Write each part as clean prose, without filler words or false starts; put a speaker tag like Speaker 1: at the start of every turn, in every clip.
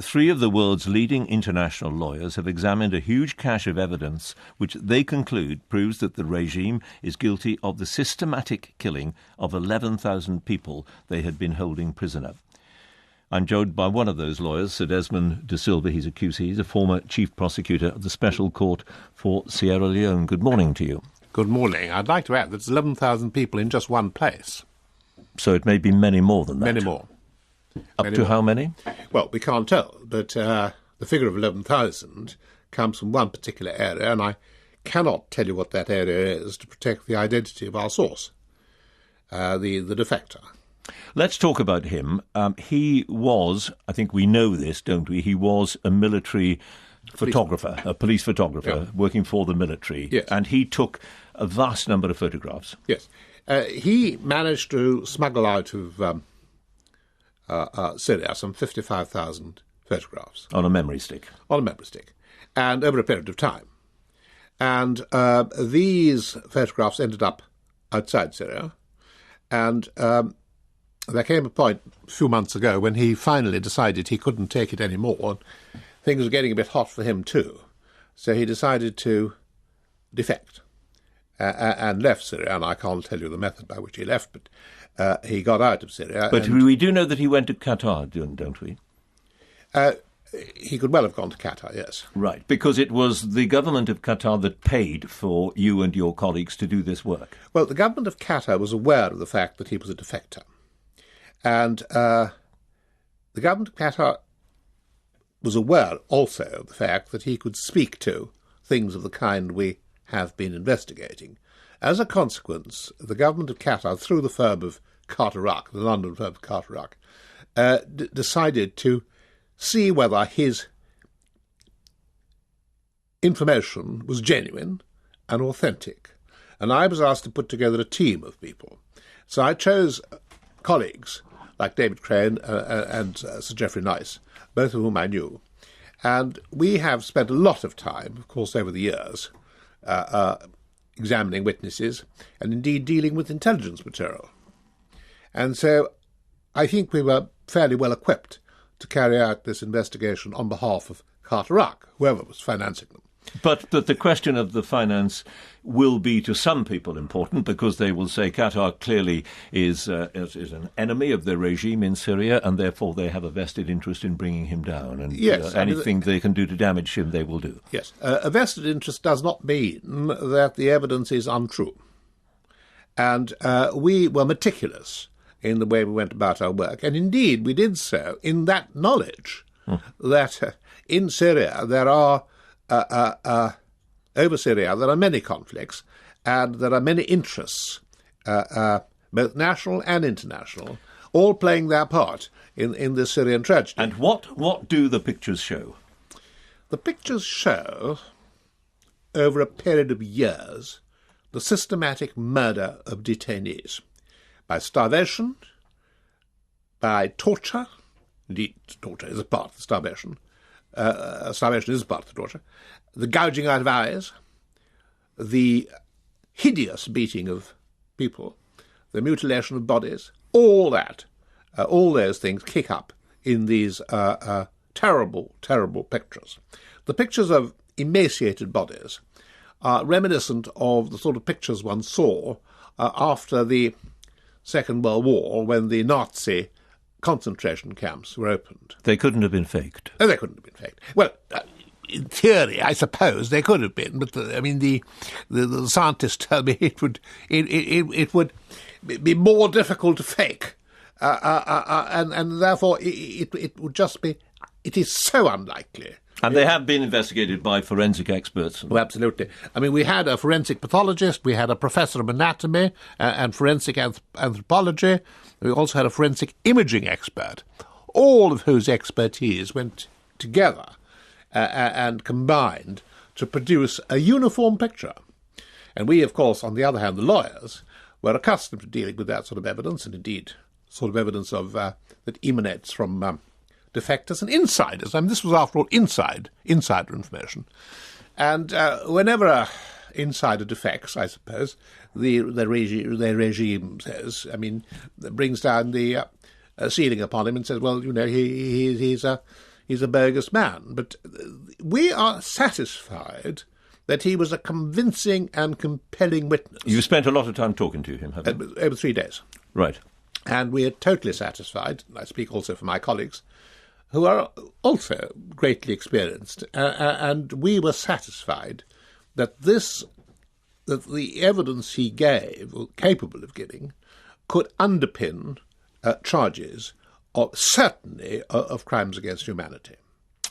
Speaker 1: three of the world's leading international lawyers have examined a huge cache of evidence which they conclude proves that the regime is guilty of the systematic killing of 11,000 people they had been holding prisoner. I'm joined by one of those lawyers, Sir Desmond de Silva. He's a QC. He's a former chief prosecutor of the Special Court for Sierra Leone. Good morning to you.
Speaker 2: Good morning. I'd like to add that it's 11,000 people in just one place.
Speaker 1: So it may be many more than that.
Speaker 2: Many more.
Speaker 1: Up to how many?
Speaker 2: Well, we can't tell, but the figure of 11,000 comes from one particular area, and I cannot tell you what that area is to protect the identity of our source, the defector.
Speaker 1: Let's talk about him. He was, I think we know this, don't we? He was a military photographer, a police photographer, working for the military.
Speaker 2: Yes.
Speaker 1: And he took a vast number of photographs.
Speaker 2: Yes. He managed to smuggle out of Syria some 55,000 photographs.
Speaker 1: On a memory stick.
Speaker 2: On a memory stick. And over a period of time. And these photographs ended up outside Syria. And there came a point a few months ago when he finally decided he couldn't take it anymore. And things were getting a bit hot for him too. So he decided to defect and left Syria. And I can't tell you the method by which he left, but he got out of Syria.
Speaker 1: But we do know that he went to Qatar, don't we?
Speaker 2: He could well have gone to Qatar, yes.
Speaker 1: Right, because it was the government of Qatar that paid for you and your colleagues to do this work.
Speaker 2: Well, the government of Qatar was aware of the fact that he was a defector. And the government of Qatar was aware also of the fact that he could speak to things of the kind we have been investigating. As a consequence, the government of Qatar, through the firm of Carter-Ruck, the London firm of Carter-Ruck, decided to see whether his information was genuine and authentic. And I was asked to put together a team of people. So I chose colleagues like David Crane and Sir Geoffrey Nice, both of whom I knew. And we have spent a lot of time, of course, over the years, examining witnesses and indeed dealing with intelligence material. And so I think we were fairly well equipped to carry out this investigation on behalf of Carter-Ruck, whoever was financing them.
Speaker 1: But the question of the finance will be to some people important because they will say Qatar clearly is an enemy of the regime in Syria and therefore they have a vested interest in bringing him down. And
Speaker 2: yes,
Speaker 1: anything they can do to damage him, they will do.
Speaker 2: Yes. A vested interest does not mean that the evidence is untrue. And we were meticulous in the way we went about our work. And indeed, we did so in that knowledge that in Syria there are over Syria, there are many conflicts and there are many interests, both national and international, all playing their part in the Syrian tragedy.
Speaker 1: And what do the pictures show?
Speaker 2: The pictures show, over a period of years, the systematic murder of detainees by starvation, by torture. Indeed, torture is a part of the starvation. Starvation is a part of the torture. The gouging out of eyes, the hideous beating of people, the mutilation of bodies, all that, all those things kick up in these terrible, terrible pictures. The pictures of emaciated bodies are reminiscent of the sort of pictures one saw after the Second World War when the Nazi concentration camps were opened.
Speaker 1: They couldn't have been faked.
Speaker 2: Oh, they couldn't have been faked. Well, in theory, I suppose they could have been, but the scientists tell me it would be more difficult to fake, and therefore it would just be. It is so unlikely.
Speaker 1: And they have been investigated by forensic experts.
Speaker 2: Oh, absolutely. I mean, we had a forensic pathologist, we had a professor of anatomy and forensic anthropology. We also had a forensic imaging expert, all of whose expertise went together and combined to produce a uniform picture. And we, of course, on the other hand, the lawyers, were accustomed to dealing with that sort of evidence, and indeed sort of evidence of that emanates from defectors and insiders. I mean, this was, after all, insider information. And whenever an insider defects, I suppose, the regime says, brings down the ceiling upon him and says, well, you know, he's he's a bogus man. But we are satisfied that he was a convincing and compelling witness.
Speaker 1: You spent a lot of time talking to him, haven't you?
Speaker 2: Over 3 days.
Speaker 1: Right.
Speaker 2: And we are totally satisfied, and I speak also for my colleagues, who are also greatly experienced, and we were satisfied that the evidence he gave, or capable of giving, could underpin charges certainly of crimes against humanity.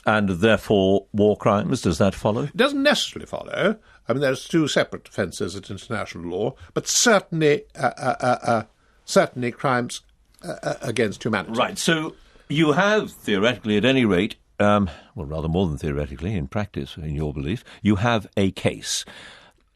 Speaker 1: And therefore war crimes, does that follow?
Speaker 2: It doesn't necessarily follow. I mean, there's 2 separate offences at international law, but certainly crimes against humanity.
Speaker 1: Right, so you have, theoretically at any rate, well, rather more than theoretically, in practice, in your belief, you have a case.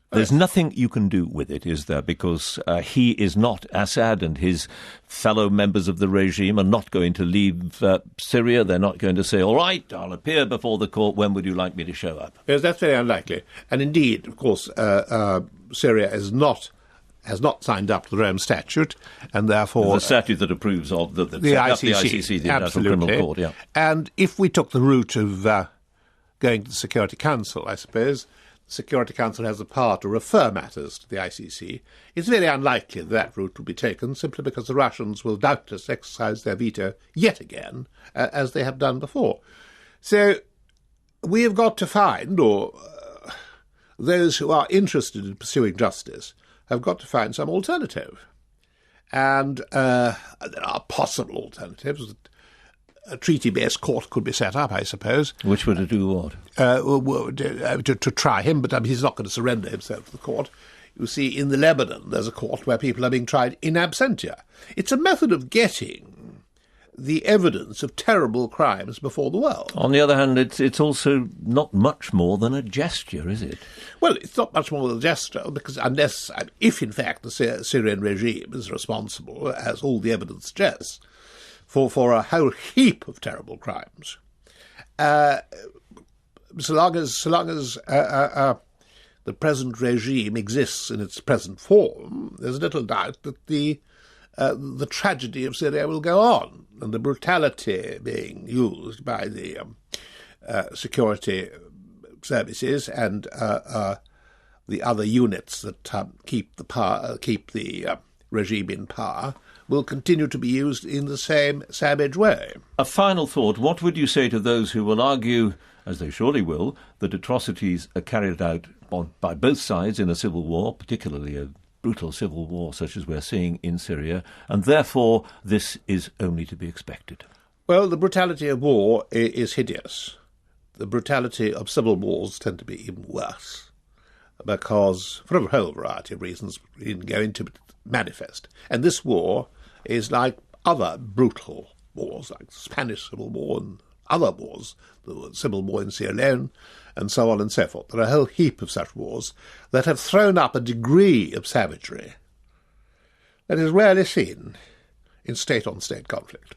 Speaker 1: There's nothing you can do with it, is there? Because he is not, Assad and his fellow members of the regime are not going to leave Syria. They're not going to say, all right, I'll appear before the court. When would you like me to show up?
Speaker 2: Yes, that's very unlikely. And indeed, of course, Syria has not signed up to the Rome Statute, and therefore...
Speaker 1: The statute that approves of the ICC, the International Criminal Court, yeah.
Speaker 2: And if we took the route of going to the Security Council, I suppose, the Security Council has the power to refer matters to the ICC. It's very unlikely that route will be taken, simply because the Russians will doubtless exercise their veto yet again, as they have done before. So we have got to find, or those who are interested in pursuing justice have got to find some alternative. And there are possible alternatives. A treaty-based court could be set up, I suppose.
Speaker 1: Which would do what?
Speaker 2: To try him, but he's not going to surrender himself to the court. You see, in the Lebanon, there's a court where people are being tried in absentia. It's a method of getting the evidence of terrible crimes before the world.
Speaker 1: On the other hand, it's also not much more than a gesture, is it?
Speaker 2: Well, it's not much more than a gesture, because if in fact the Syrian regime is responsible, as all the evidence suggests, for a whole heap of terrible crimes, so long as the present regime exists in its present form, there's little doubt that the tragedy of Syria will go on, and the brutality being used by the security services and the other units that keep the regime in power will continue to be used in the same savage way.
Speaker 1: A final thought. What would you say to those who will argue, as they surely will, that atrocities are carried out by both sides in a civil war, particularly a brutal civil war such as we're seeing in Syria, and therefore this is only to be expected?
Speaker 2: Well, the brutality of war is hideous. The brutality of civil wars tend to be even worse, because, for a whole variety of reasons, we didn't go into it, manifest. And this war is like other brutal wars, like the Spanish Civil War and other wars, the Civil War in Sierra Leone, and so on and so forth. There are a whole heap of such wars that have thrown up a degree of savagery that is rarely seen in state-on-state conflict.